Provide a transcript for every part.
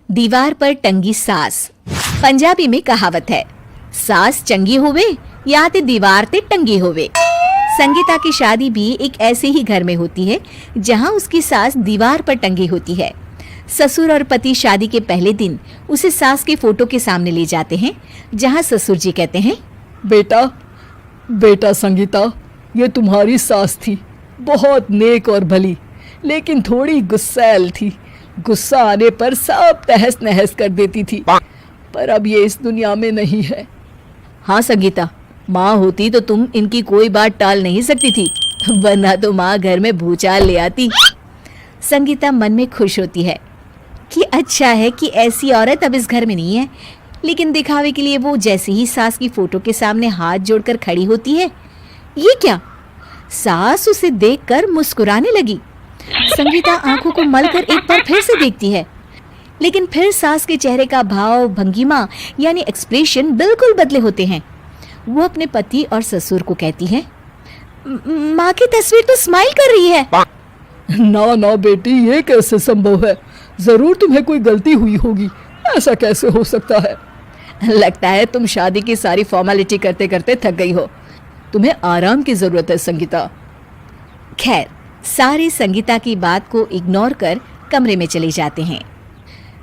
दीवार पर टंगी सास। पंजाबी में कहावत है, सास चंगी होवे या ते दीवार ते टंगी होवे। संगीता की शादी भी एक ऐसे ही घर में होती है जहां उसकी सास दीवार पर टंगी होती है। ससुर और पति शादी के पहले दिन उसे सास के फोटो के सामने ले जाते हैं, जहां ससुर जी कहते हैं, बेटा संगीता, ये तुम्हारी सास थी, बहुत नेक और भली, लेकिन थोड़ी गुस्सैल थी। गुस्सा आने पर सब तहस नहस कर देती थी, पर अब ये इस दुनिया में नहीं है। हाँ संगीता, माँ होती तो तुम इनकी कोई बात टाल नहीं सकती थी, वरना तो माँ घर में भूचाल ले आती। संगीता मन में खुश होती है कि अच्छा है कि ऐसी औरत अब इस घर में नहीं है, लेकिन दिखावे के लिए वो जैसे ही सास की फोटो के सामने हाथ जोड़कर खड़ी होती है, ये क्या? सास उसे देखकर मुस्कुराने लगी। संगीता आंखों को मलकर एक बार फिर से देखती है, लेकिन फिर सास के चेहरे का भाव, भंगिमा यानी एक्सप्रेशन बिल्कुल बदले होते हैं। वो अपने पति और ससुर को कहती है, माँ की तस्वीर तो स्माइल कर रही है। ना बेटी, ये कैसे संभव है? जरूर तुम्हें कोई गलती हुई होगी, ऐसा कैसे हो सकता है? लगता है तुम शादी की सारी फॉर्मेलिटी करते करते थक गई हो, तुम्हें आराम की जरूरत है संगीता। खैर, सारे संगीता की बात को इग्नोर कर कमरे में चले जाते हैं।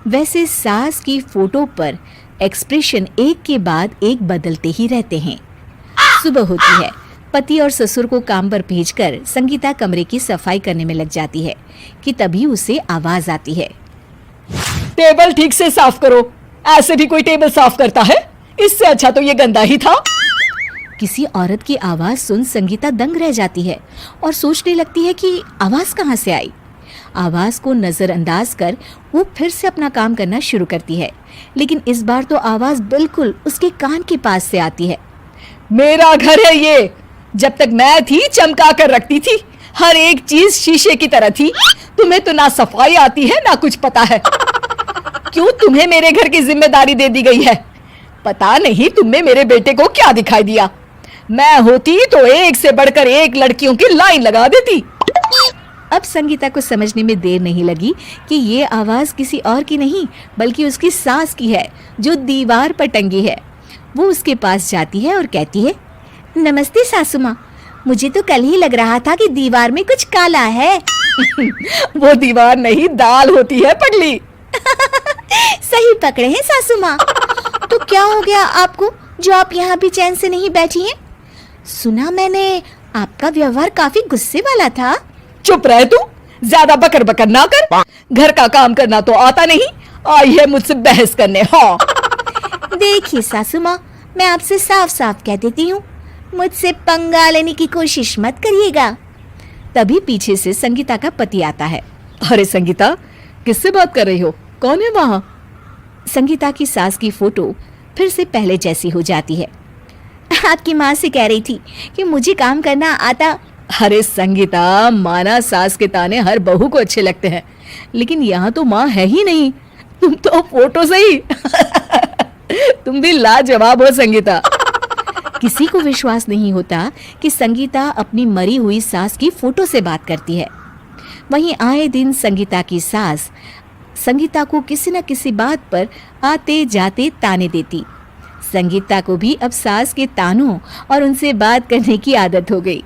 वैसे सास की फोटो पर एक्सप्रेशन एक के बाद एक बदलते ही रहते हैं। सुबह होती है, पति और ससुर को काम पर भेजकर संगीता कमरे की सफाई करने में लग जाती है कि तभी उसे आवाज आती है, टेबल ठीक से साफ करो। ऐसे भी कोई टेबल साफ करता है? इससे अच्छा तो ये गंदा ही था। किसी औरत की आवाज सुन संगीता दंग रह जाती है और सोचने लगती है कि आवाज कहाँ से आई। आवाज को नजरअंदाज कर वो फिर से अपना काम करना शुरू करती है, लेकिन इस बार तो आवाज बिल्कुल उसके कान के पास से आती है। मेरा घर है ये, जब तक मैं थी चमका कर रखती थी, हर एक चीज शीशे की तरह थी। तुम्हें तो ना सफाई आती है ना कुछ पता है। क्यों तुम्हें मेरे घर की जिम्मेदारी दे दी गई है? पता नहीं तुमने मेरे बेटे को क्या दिखाई दिया। मैं होती तो एक से बढ़कर एक लड़कियों की लाइन लगा देती। अब संगीता को समझने में देर नहीं लगी कि ये आवाज किसी और की नहीं बल्कि उसकी सास की है, जो दीवार पर टंगी है। वो उसके पास जाती है और कहती है, नमस्ते सासू माँ, मुझे तो कल ही लग रहा था कि दीवार में कुछ काला है। वो दीवार नहीं, दाल होती है पगली। सही पकड़े हैं सासू माँ। तो क्या हो गया आपको जो आप यहाँ भी चैन से नहीं बैठी हैं? सुना मैंने आपका व्यवहार काफी गुस्से वाला था। चुप रहे तू, ज्यादा बकर बकर ना कर। घर का काम करना तो आता नहीं, आई है मुझसे बहस करने। हाँ देखिए सासू माँ, मैं आपसे साफ साफ कह देती हूँ, मुझसे पंगा लेने की कोशिश मत करिएगा। तभी पीछे से संगीता का पति आता है। अरे संगीता, किससे बात कर रही हो? कौन है वहाँ? संगीता की सास की फोटो फिर से पहले जैसी हो जाती है। आपकी माँ से कह रही थी कि मुझे काम करना आता। अरे संगीता, माना सास के ताने हर बहू को अच्छे लगते हैं, लेकिन यहाँ तो माँ है ही नहीं, तुम तो फोटो से ही। तुम भी लाजवाब हो संगीता। किसी को विश्वास नहीं होता कि संगीता अपनी मरी हुई सास की फोटो से बात करती है। वहीं आए दिन संगीता की सास संगीता को किसी न किसी बात पर आते जाते ताने देती। संगीता को भी अब सास के तानों और उनसे बात करने की आदत हो गई।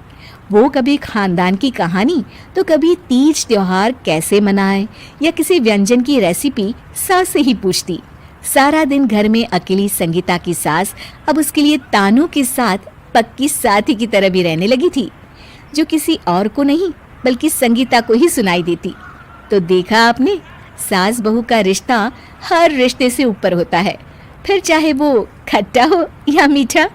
वो कभी खानदान की कहानी तो कभी तीज त्योहार कैसे मनाए या किसी व्यंजन की रेसिपी सास से ही पूछती। सारा दिन घर में अकेली संगीता की सास अब उसके लिए तानों के साथ पक्की साथी की तरह भी रहने लगी थी, जो किसी और को नहीं बल्कि संगीता को ही सुनाई देती। तो देखा आपने, सास बहू का रिश्ता हर रिश्ते से ऊपर होता है, फिर चाहे वो खट्टा हो या मीठा।